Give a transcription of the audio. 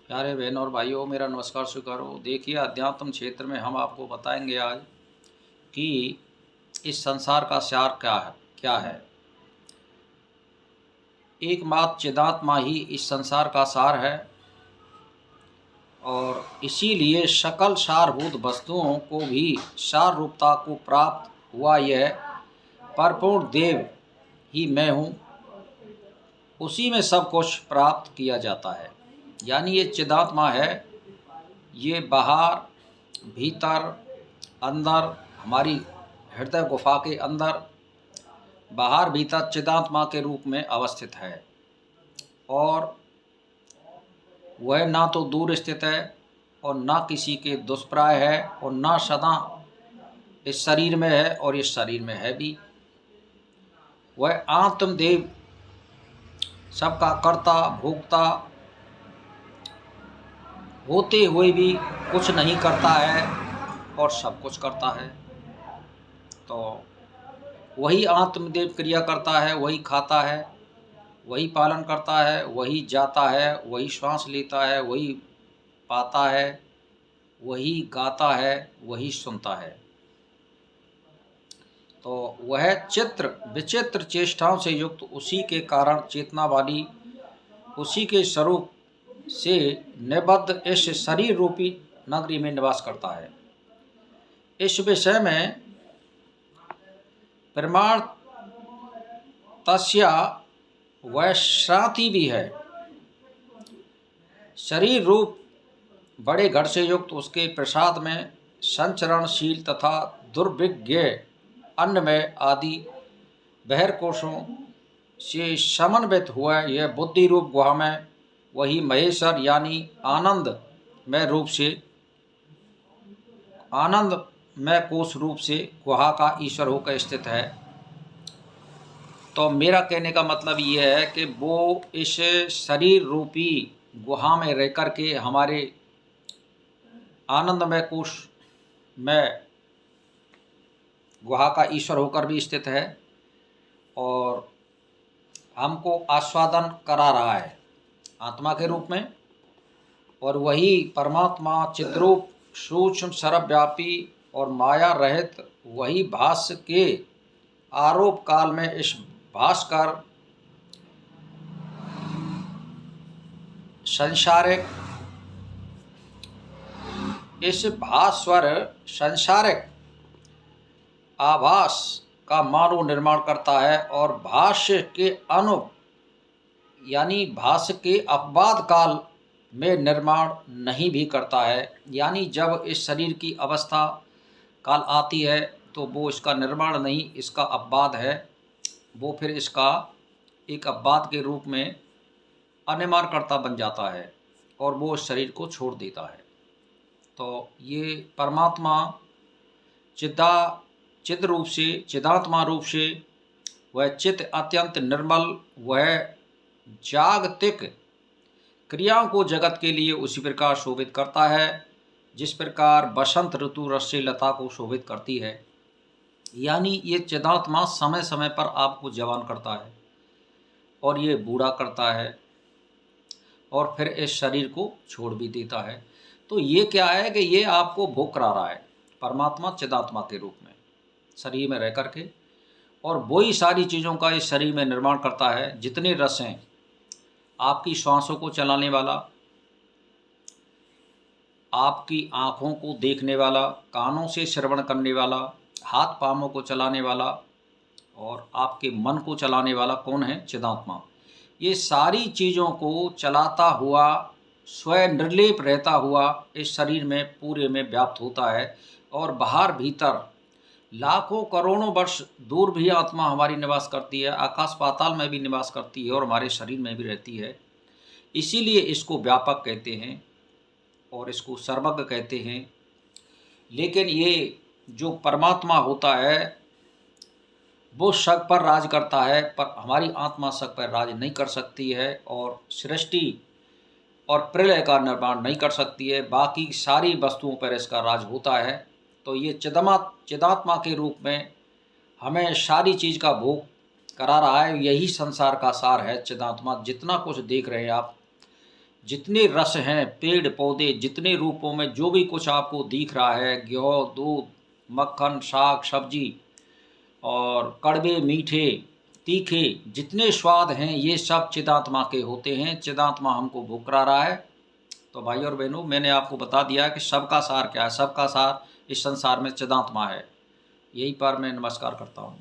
प्यारे बहन और भाइयों, मेरा नमस्कार स्वीकार हो। देखिए, अध्यात्म क्षेत्र में हम आपको बताएंगे आज कि इस संसार का सार क्या है। एकमात्र चिदात्मा ही इस संसार का सार है और इसीलिए सकल सारभूत वस्तुओं को भी सार रूपता को प्राप्त हुआ। यह परिपूर्ण देव ही मैं हूँ, उसी में सब कुछ प्राप्त किया जाता है। यानी ये चिदात्मा है। ये बाहर, भीतर, अंदर, हमारी हृदय गुफा के अंदर, बाहर भीतर चिदात्मा के रूप में अवस्थित है। और वह ना तो दूर स्थित है और ना किसी के दुष्प्राय है और ना सदा इस शरीर में है और इस शरीर में है भी। वह आत्मदेव सबका कर्ता भोक्ता होते हुए भी कुछ नहीं करता है और सब कुछ करता है। तो वही आत्मदेव क्रिया करता है, वही खाता है, वही पालन करता है, वही जाता है, वही श्वास लेता है, वही पाता है, वही गाता है, वही सुनता है। तो वह चित्र विचित्र चेष्टाओं से युक्त, उसी के कारण चेतना वाली, उसी के स्वरूप से निबद्ध इस शरीर रूपी नगरी में निवास करता है। इस विषय में प्रमाण तस्या वैश्रांति भी है। शरीर रूप बड़े घट से युक्त उसके प्रसाद में संचरणशील तथा दुर्विज्ञ अन्नमय आदि बहिर्कोशों से समन्वित हुआ यह बुद्धि रूप गुहा में वही महेश्वर यानी आनंदमय कोश रूप से गुहा का ईश्वर होकर स्थित है। तो मेरा कहने का मतलब ये है कि वो इस शरीर रूपी गुहा में रह कर के हमारे आनंदमय कोश में गुहा का ईश्वर होकर भी स्थित है और हमको आस्वादन करा रहा है आत्मा के रूप में। और वही परमात्मा चिद्रूप सूक्ष्म सर्वव्यापी और माया रहित वही भाष्य के आरोप काल में इस भास्कर संसारिक आभास का मानव निर्माण करता है और भाष्य के यानी भाष्य के अपवाद काल में निर्माण नहीं भी करता है। यानी जब इस शरीर की अवस्था काल आती है तो वो इसका निर्माण नहीं, इसका अपवाद है। वो फिर इसका एक अपवाद के रूप में अनिर्माणकर्ता बन जाता है और वो उस शरीर को छोड़ देता है। तो ये परमात्मा चिद रूप से, चिदात्मा रूप से वह चित्त अत्यंत निर्मल, वह जागतिक क्रियाओं को जगत के लिए उसी प्रकार शोभित करता है जिस प्रकार बसंत ऋतु रस लता को शोभित करती है। यानी ये चिदात्मा समय समय पर आपको जवान करता है और ये बूढ़ा करता है और फिर इस शरीर को छोड़ भी देता है। तो ये क्या है कि ये आपको भोग करा रहा है परमात्मा चिदात्मा के रूप में शरीर में रह कर के, और वही सारी चीज़ों का इस शरीर में निर्माण करता है। जितने रस हैं, आपकी श्वासों को चलाने वाला, आपकी आँखों को देखने वाला, कानों से श्रवण करने वाला, हाथ पाँवों को चलाने वाला और आपके मन को चलाने वाला कौन है? चिदात्मा। ये सारी चीज़ों को चलाता हुआ, स्वयं निर्लेप रहता हुआ इस शरीर में पूरे में व्याप्त होता है और बाहर भीतर लाखों करोड़ों वर्ष दूर भी आत्मा हमारी निवास करती है, आकाश पाताल में भी निवास करती है और हमारे शरीर में भी रहती है। इसीलिए इसको व्यापक कहते हैं और इसको सर्वज्ञ कहते हैं। लेकिन ये जो परमात्मा होता है वो सब पर राज करता है, पर हमारी आत्मा सब पर राज नहीं कर सकती है और सृष्टि और प्रलय का निर्माण नहीं कर सकती है। बाकी सारी वस्तुओं पर इसका राज होता है। तो ये चिदात्मा के रूप में हमें सारी चीज़ का भोग करा रहा है। यही संसार का सार है चिदात्मा। जितना कुछ देख रहे हैं आप, जितने रस हैं, पेड़ पौधे, जितने रूपों में जो भी कुछ आपको दिख रहा है, घी, दूध, मक्खन, साग सब्जी और कड़वे, मीठे, तीखे, जितने स्वाद हैं ये सब चिदात्मा के होते हैं। चिदात्मा हमको भूख रहा है। तो भाई और बहनों, मैंने आपको बता दिया कि सबका सार क्या है। सबका सार इस संसार में चिदात्मा है। यही पर मैं नमस्कार करता हूँ।